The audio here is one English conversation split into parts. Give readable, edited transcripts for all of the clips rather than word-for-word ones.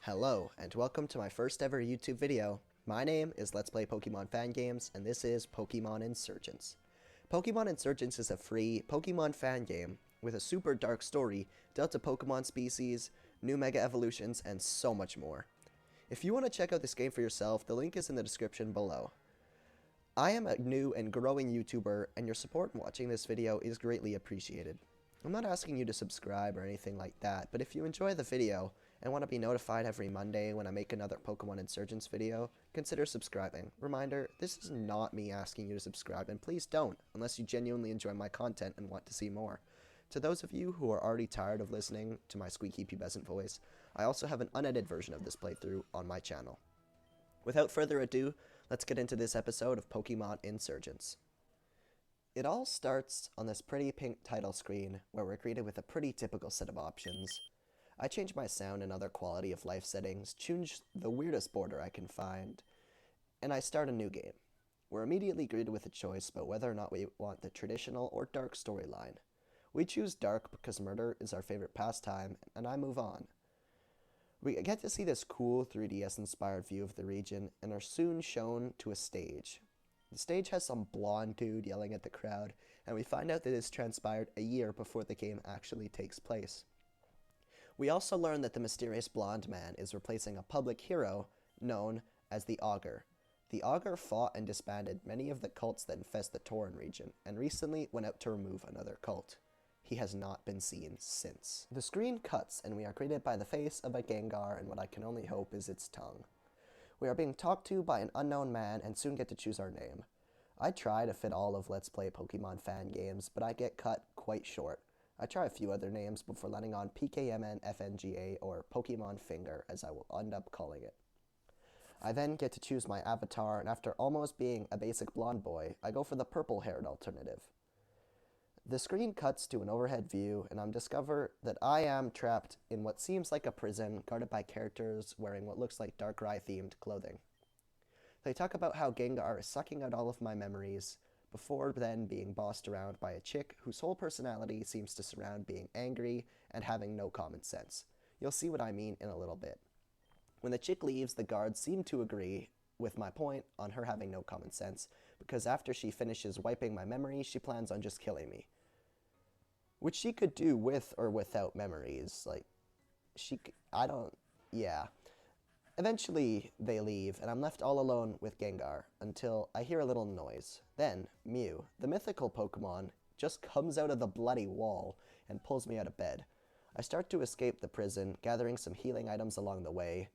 Hello, and welcome to my first ever YouTube video. My name is Let's Play Pokemon Fan Games, and this is Pokemon Insurgence. Pokemon Insurgence is a free Pokemon fan game with a super dark story dealt to Pokemon species, new Mega Evolutions, and so much more. If you want to check out this game for yourself, the link is in the description below. I am a new and growing YouTuber, and your support in watching this video is greatly appreciated. I'm not asking you to subscribe or anything like that, but if you enjoy the video and want to be notified every Monday when I make another Pokemon Insurgence video, consider subscribing. Reminder, this is not me asking you to subscribe, and please don't, unless you genuinely enjoy my content and want to see more. To those of you who are already tired of listening to my squeaky pubescent voice, I also have an unedited version of this playthrough on my channel. Without further ado, let's get into this episode of Pokemon Insurgence. It all starts on this pretty pink title screen where we're greeted with a pretty typical set of options. I change my sound and other quality of life settings, choose the weirdest border I can find, and I start a new game. We're immediately greeted with a choice about whether or not we want the traditional or dark storyline. We choose dark because murder is our favorite pastime, and I move on. We get to see this cool 3DS inspired view of the region and are soon shown to a stage. The stage has some blonde dude yelling at the crowd, and we find out that this transpired a year before the game actually takes place. We also learn that the mysterious blonde man is replacing a public hero known as the Augur. The Augur fought and disbanded many of the cults that infest the Tauren region, and recently went out to remove another cult. He has not been seen since. The screen cuts, and we are greeted by the face of a Gengar and what I can only hope is its tongue. We are being talked to by an unknown man and soon get to choose our name. I try to fit all of Let's Play Pokemon fan games, but I get cut quite short. I try a few other names before landing on PKMN FNGA or Pokemon Finger, as I will end up calling it. I then get to choose my avatar, and after almost being a basic blonde boy, I go for the purple-haired alternative. The screen cuts to an overhead view, and I discover that I am trapped in what seems like a prison, guarded by characters wearing what looks like Darkrai-themed clothing. They talk about how Gengar is sucking out all of my memories, before then being bossed around by a chick whose whole personality seems to surround being angry and having no common sense. You'll see what I mean in a little bit. When the chick leaves, the guards seem to agree with my point on her having no common sense, because after she finishes wiping my memories, she plans on just killing me. Which she could do with or without memories, yeah. Eventually, they leave, and I'm left all alone with Gengar, until I hear a little noise. Then, Mew, the mythical Pokemon, just comes out of the bloody wall and pulls me out of bed. I start to escape the prison, gathering some healing items along the way.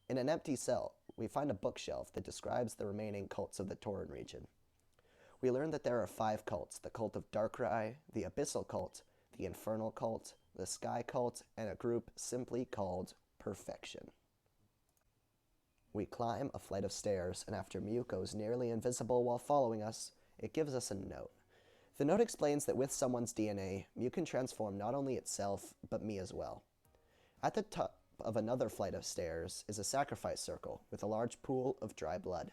In an empty cell, we find a bookshelf that describes the remaining cults of the Tauren region. We learn that there are 5 cults: the cult of Darkrai, the Abyssal cult, the Infernal cult, the Sky cult, and a group simply called Perfection. We climb a flight of stairs, and after Mew goes nearly invisible while following us, it gives us a note. The note explains that with someone's DNA, Mew can transform not only itself, but me as well. At the top of another flight of stairs is a sacrifice circle with a large pool of dry blood.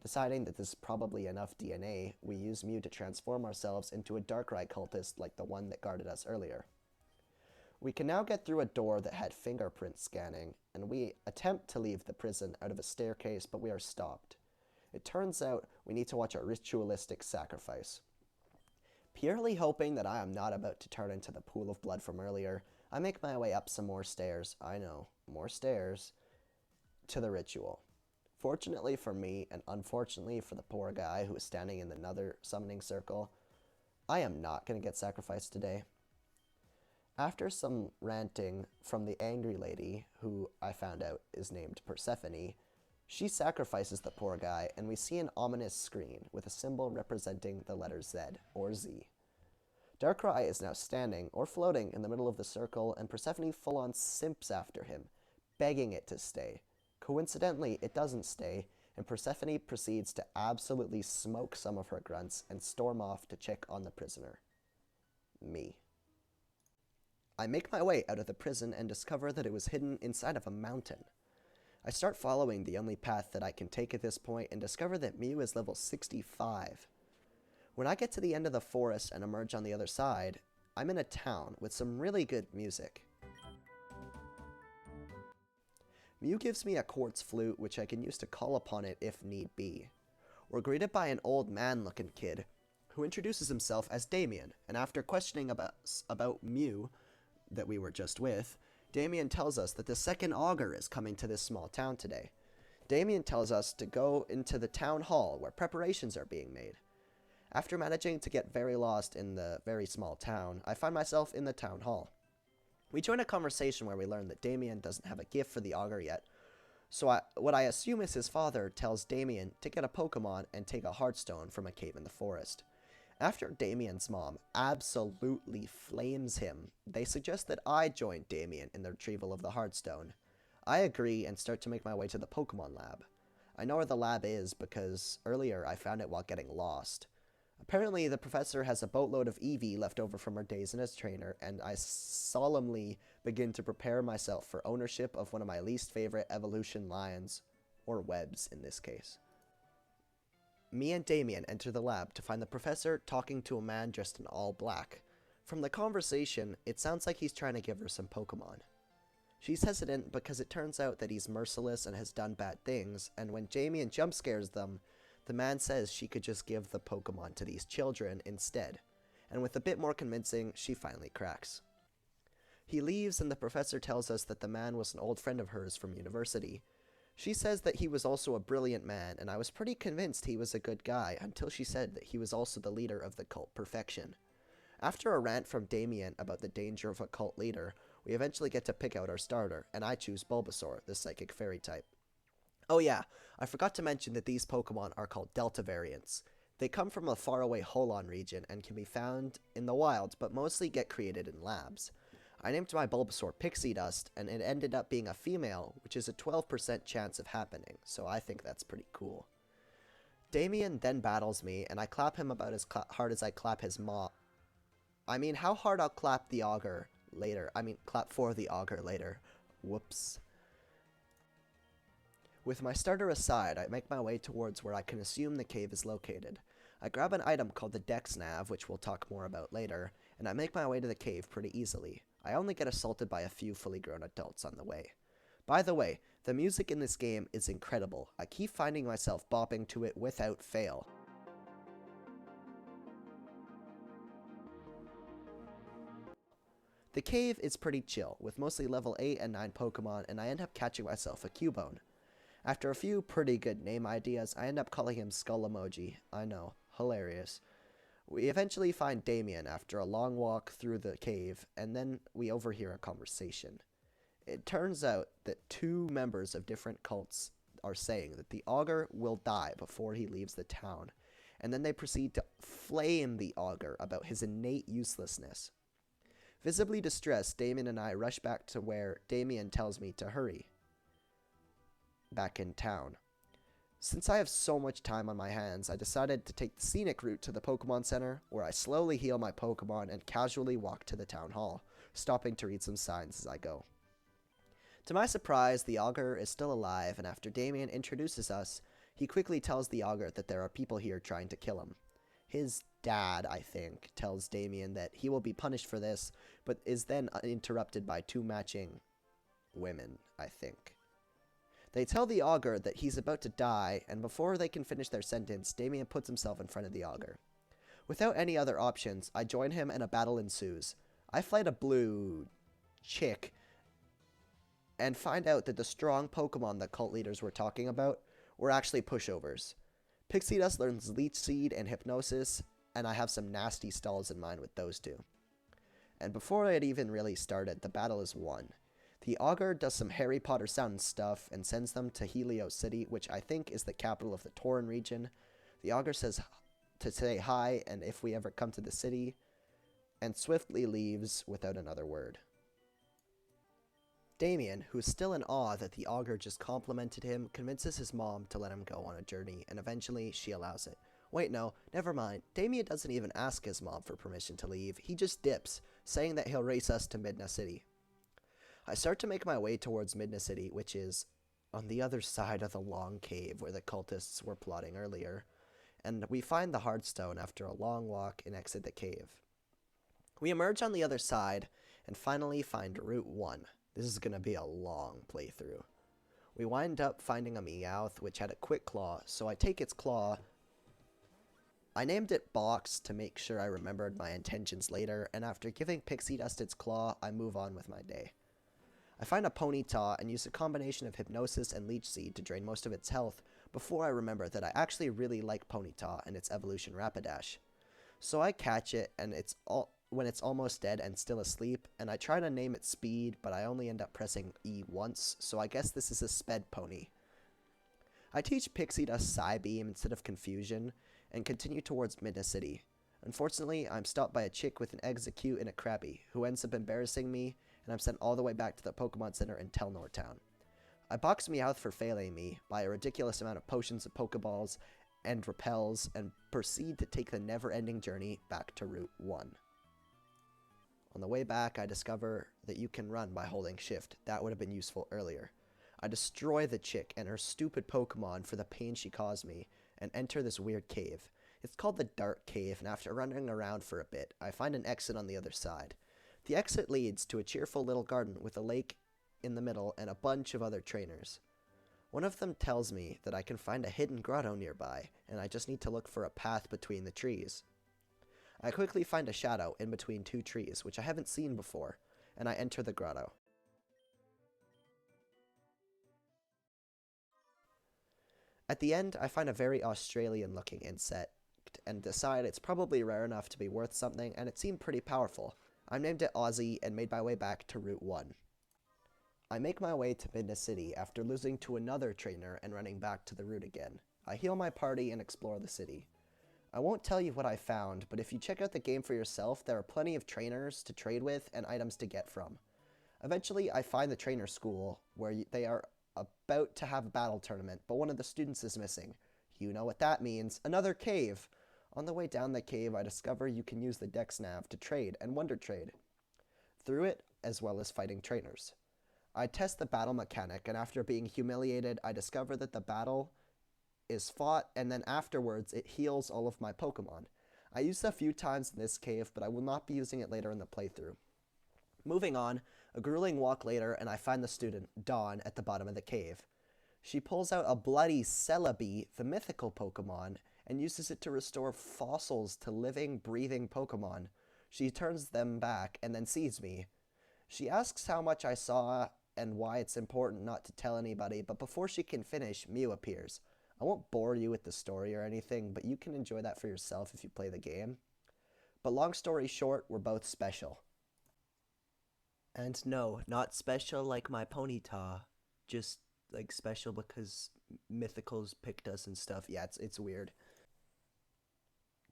Deciding that this is probably enough DNA, we use Mew to transform ourselves into a Darkrai cultist like the one that guarded us earlier. We can now get through a door that had fingerprint scanning, and we attempt to leave the prison out of a staircase, but we are stopped. It turns out we need to watch a ritualistic sacrifice. Purely hoping that I am not about to turn into the pool of blood from earlier, I make my way up some more stairs, I know, more stairs, to the ritual. Fortunately for me, and unfortunately for the poor guy who is standing in another summoning circle, I am not going to get sacrificed today. After some ranting from the angry lady, who I found out is named Persephone, she sacrifices the poor guy, and we see an ominous screen with a symbol representing the letter Z, or Z. Darkrai is now standing, or floating, in the middle of the circle, and Persephone full-on simps after him, begging it to stay. Coincidentally, it doesn't stay, and Persephone proceeds to absolutely smoke some of her grunts and storm off to check on the prisoner. Me. I make my way out of the prison and discover that it was hidden inside of a mountain. I start following the only path that I can take at this point and discover that Mew is level 65. When I get to the end of the forest and emerge on the other side, I'm in a town with some really good music. Mew gives me a quartz flute which I can use to call upon it if need be. We're greeted by an old man-looking kid who introduces himself as Damien, and after questioning about Mew that we were just with, Damien tells us that the second augur is coming to this small town today. Damien tells us to go into the town hall where preparations are being made. After managing to get very lost in the very small town, I find myself in the town hall. We join a conversation where we learn that Damien doesn't have a gift for the augur yet, so what I assume is his father tells Damien to get a Pokemon and take a Heartstone from a cave in the forest. After Damien's mom absolutely flames him, they suggest that I join Damien in the retrieval of the Heartstone. I agree and start to make my way to the Pokemon lab. I know where the lab is because earlier I found it while getting lost. Apparently, the professor has a boatload of Eevee left over from her days as trainer, and I solemnly begin to prepare myself for ownership of one of my least favorite evolution lions, or webs in this case. Me and Damien enter the lab to find the professor talking to a man dressed in all black. From the conversation, it sounds like he's trying to give her some Pokemon. She's hesitant because it turns out that he's merciless and has done bad things, and when Damien jump scares them, the man says she could just give the Pokemon to these children instead, and with a bit more convincing, she finally cracks. He leaves and the professor tells us that the man was an old friend of hers from university. She says that he was also a brilliant man, and I was pretty convinced he was a good guy until she said that he was also the leader of the cult Perfection. After a rant from Damien about the danger of a cult leader, we eventually get to pick out our starter, and I choose Bulbasaur, the psychic fairy type. Oh yeah, I forgot to mention that these Pokemon are called Delta variants. They come from a faraway Holon region and can be found in the wild, but mostly get created in labs. I named my Bulbasaur Pixie Dust, and it ended up being a female, which is a 12% chance of happening, so I think that's pretty cool. Damien then battles me, and I clap him about as hard as I clap his maw. I mean, how hard I'll clap the augur later. Clap for the augur later. Whoops. With my starter aside, I make my way towards where I can assume the cave is located. I grab an item called the Dex Nav, which we'll talk more about later, and I make my way to the cave pretty easily. I only get assaulted by a few fully grown adults on the way. By the way, the music in this game is incredible. I keep finding myself bopping to it without fail. The cave is pretty chill, with mostly level 8 and 9 Pokemon, and I end up catching myself a Cubone. After a few pretty good name ideas, I end up calling him Skull Emoji. I know, hilarious. We eventually find Damien after a long walk through the cave, and then we overhear a conversation. It turns out that two members of different cults are saying that the augur will die before he leaves the town, and then they proceed to flame the augur about his innate uselessness. Visibly distressed, Damien and I rush back to where Damien tells me to hurry. Back in town. Since I have so much time on my hands, I decided to take the scenic route to the Pokemon Center, where I slowly heal my Pokemon and casually walk to the town hall, stopping to read some signs as I go. To my surprise, the augur is still alive, and after Damien introduces us, he quickly tells the augur that there are people here trying to kill him. His dad, I think, tells Damien that he will be punished for this, but is then interrupted by two matching women, I think. They tell the augur that he's about to die, and before they can finish their sentence, Damien puts himself in front of the augur. Without any other options, I join him and a battle ensues. I fight a blue chick and find out that the strong Pokemon the cult leaders were talking about were actually pushovers. Pixie Dust learns Leech Seed and Hypnosis, and I have some nasty stalls in mind with those two. And before it even really started, the battle is won. The augur does some Harry Potter sound stuff and sends them to Helio City, which I think is the capital of the Tauren region. The augur says to say hi, and if we ever come to the city, and swiftly leaves without another word. Damien, who is still in awe that the augur just complimented him, convinces his mom to let him go on a journey, and eventually she allows it. Wait, no, never mind. Damien doesn't even ask his mom for permission to leave. He just dips, saying that he'll race us to Midna City. I start to make my way towards Midna City, which is on the other side of the long cave where the cultists were plotting earlier, and we find the Heartstone after a long walk and exit the cave. We emerge on the other side and finally find Route 1. This is going to be a long playthrough. We wind up finding a Meowth, which had a quick claw, so I take its claw. I named it Box to make sure I remembered my intentions later, and after giving Pixie Dust its claw, I move on with my day. I find a Ponyta and use a combination of Hypnosis and Leech Seed to drain most of its health before I remember that I actually really like Ponyta and its evolution Rapidash. So I catch it and when it's almost dead and still asleep, and I try to name it Speed, but I only end up pressing E once, so I guess this is a Sped Pony. I teach Pixie Dust Psybeam instead of Confusion, and continue towards Midna City. Unfortunately, I'm stopped by a chick with an Execute and a Krabby, who ends up embarrassing me, and I'm sent all the way back to the Pokemon Center in Telnor Town. I box Meowth for failing me, buy a ridiculous amount of potions and Pokeballs, and repels, and proceed to take the never-ending journey back to Route 1. On the way back, I discover that you can run by holding shift. That would have been useful earlier. I destroy the chick and her stupid Pokemon for the pain she caused me, and enter this weird cave. It's called the Dark Cave, and after running around for a bit, I find an exit on the other side. The exit leads to a cheerful little garden with a lake in the middle and a bunch of other trainers. One of them tells me that I can find a hidden grotto nearby, and I just need to look for a path between the trees. I quickly find a shadow in between two trees, which I haven't seen before, and I enter the grotto. At the end, I find a very Australian-looking insect, and decide it's probably rare enough to be worth something, and it seemed pretty powerful. I named it Aussie, and made my way back to Route 1. I make my way to Midna City after losing to another trainer and running back to the route again. I heal my party and explore the city. I won't tell you what I found, but if you check out the game for yourself, there are plenty of trainers to trade with and items to get from. Eventually, I find the trainer school, where they are about to have a battle tournament, but one of the students is missing. You know what that means. Another cave! On the way down the cave, I discover you can use the Dex Nav to trade and Wonder Trade through it, as well as fighting trainers. I test the battle mechanic, and after being humiliated, I discover that the battle is fought, and then afterwards it heals all of my Pokemon. I used it a few times in this cave, but I will not be using it later in the playthrough. Moving on, a grueling walk later, and I find the student, Dawn, at the bottom of the cave. She pulls out a bloody Celebi, the mythical Pokemon, and uses it to restore fossils to living, breathing Pokemon. She turns them back and then sees me. She asks how much I saw and why it's important not to tell anybody, but before she can finish, Mew appears. I won't bore you with the story or anything, but you can enjoy that for yourself if you play the game. But long story short, we're both special. And no, not special like my Ponyta, just like special because Mythicals picked us and stuff. Yeah, it's weird.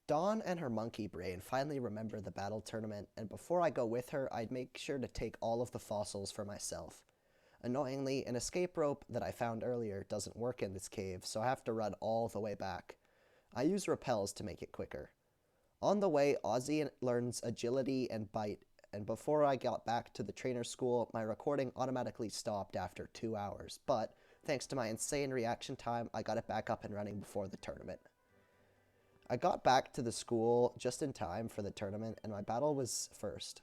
Dawn and her monkey brain finally remember the battle tournament, and before I go with her, I'd make sure to take all of the fossils for myself. Annoyingly, an escape rope that I found earlier doesn't work in this cave, so I have to run all the way back. I use repels to make it quicker. On the way, Aussie learns agility and bite, and before I got back to the trainer school, my recording automatically stopped after 2 hours, but thanks to my insane reaction time, I got it back up and running before the tournament. I got back to the school just in time for the tournament, and my battle was first.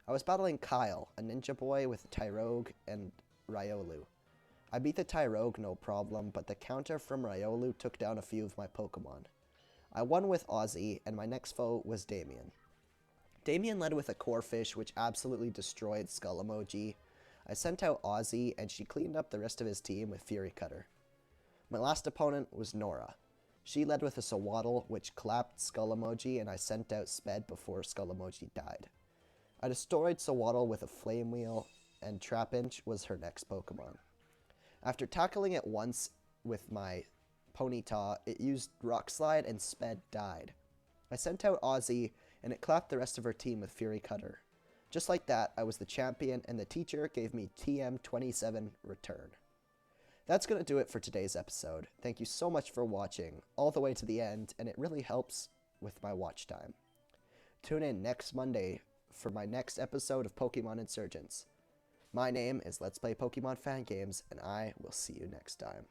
I was battling Kyle, a ninja boy with a Tyrogue and Riolu. I beat the Tyrogue no problem, but the counter from Riolu took down a few of my Pokemon. I won with Aussie, and my next foe was Damien. Damien led with a Corphish, which absolutely destroyed Skull Emoji. I sent out Aussie, and she cleaned up the rest of his team with Fury Cutter. My last opponent was Nora. She led with a Sawaddle, which clapped Skull Emoji, and I sent out Sped before Skull Emoji died. I destroyed Sawaddle with a Flame Wheel, and Trapinch was her next Pokemon. After tackling it once with my Ponyta, it used Rock Slide and Sped died. I sent out Aussie, and it clapped the rest of her team with Fury Cutter. Just like that, I was the champion, and the teacher gave me TM27 return. That's going to do it for today's episode. Thank you so much for watching all the way to the end, and it really helps with my watch time. Tune in next Monday for my next episode of Pokemon Insurgence. My name is Let's Play Pokemon Fan Games, and I will see you next time.